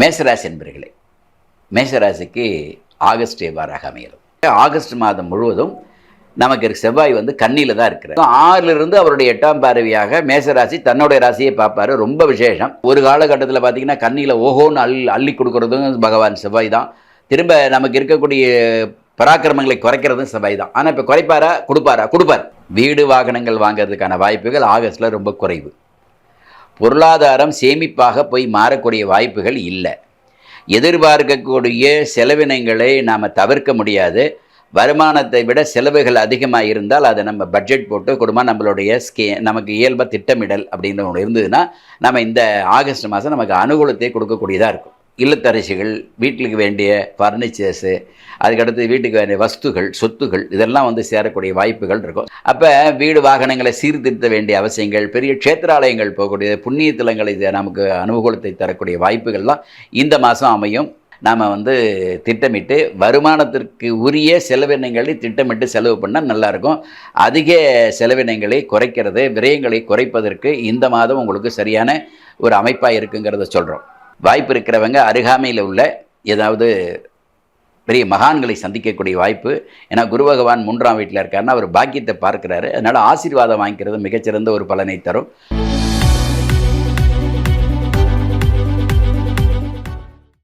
மேசராசி என்பர்களே, மேசராசிக்கு ஆகஸ்ட் எவ்வாறாக அமைகிறது? ஆகஸ்ட் மாதம் முழுவதும் நமக்கு செவ்வாய் கன்னியில் தான் இருக்கிறார். 6லிருந்து அவருடைய 8ஆம் பார்வையாக மேசராசி தன்னுடைய ராசியை பார்ப்பாரு. ரொம்ப விசேஷம். ஒரு காலகட்டத்தில் பார்த்தீங்கன்னா கன்னியில் ஓஹோன்னு அள்ளி கொடுக்கறதும் பகவான் செவ்வாய் தான். திரும்ப நமக்கு இருக்கக்கூடிய பராக்கிரமங்களை குறைக்கிறதும் செவ்வாய் தான். ஆனால் இப்போ குறைப்பாரா? கொடுப்பார். வீடு வாகனங்கள் வாங்கிறதுக்கான வாய்ப்புகள் ஆகஸ்டில் ரொம்ப குறைவு. பொருளாதாரம் சேமிப்பாக போய் மாறக்கூடிய வாய்ப்புகள் இல்லை. எதிர்பார்க்கக்கூடிய செலவினங்களை நாம் தவிர்க்க முடியாது. வருமானத்தை விட செலவுகள் அதிகமாக இருந்தால் அதை நம்ம பட்ஜெட் போட்டு குடும்பம் நம்மளுடைய நமக்கு இயல்பாக திட்டமிடல் அப்படின்னு ஒன்று இருந்ததுன்னா நம்ம இந்த ஆகஸ்ட் மாதம் நமக்கு அனுகூலத்தை கொடுக்கக்கூடியதாக இருக்கும். இல்லத்தரசிகள், வீட்டுக்கு வேண்டிய ஃபர்னிச்சர்ஸு, அதுக்கடுத்து வீட்டுக்கு வேண்டிய வஸ்துகள், சொத்துகள் இதெல்லாம் சேரக்கூடிய வாய்ப்புகள் இருக்கும். அப்போ வீடு வாகனங்களை சீர்திருத்த வேண்டிய அவசியங்கள், பெரிய க்ஷேத்திராலயங்கள் போகக்கூடிய புண்ணிய தலங்களை நமக்கு அனுகூலத்தை தரக்கூடிய வாய்ப்புகள்லாம் இந்த மாதம் அமையும். நாம் திட்டமிட்டு வருமானத்திற்கு உரிய செலவினங்களை திட்டமிட்டு செலவு பண்ணால் நல்லாயிருக்கும். அதிக செலவினங்களை குறைக்கிறது, விரயங்களை குறைப்பதற்கு இந்த மாதம் உங்களுக்கு சரியான ஒரு அமைப்பாக இருக்குங்கிறத சொல்கிறோம். வாய்ப்பு இருக்கிறவங்க அருகாமையில் உள்ள ஏதாவது பெரிய மகான்களை சந்திக்கக்கூடிய வாய்ப்பு. ஏன்னா குரு பகவான் 3ஆம் வீட்டில் இருக்காருன்னா அவர் பாக்கியத்தை பார்க்குறாரு. அதனால் ஆசீர்வாதம் வாங்கிக்கிறது மிகச்சிறந்த ஒரு பலனை தரும்.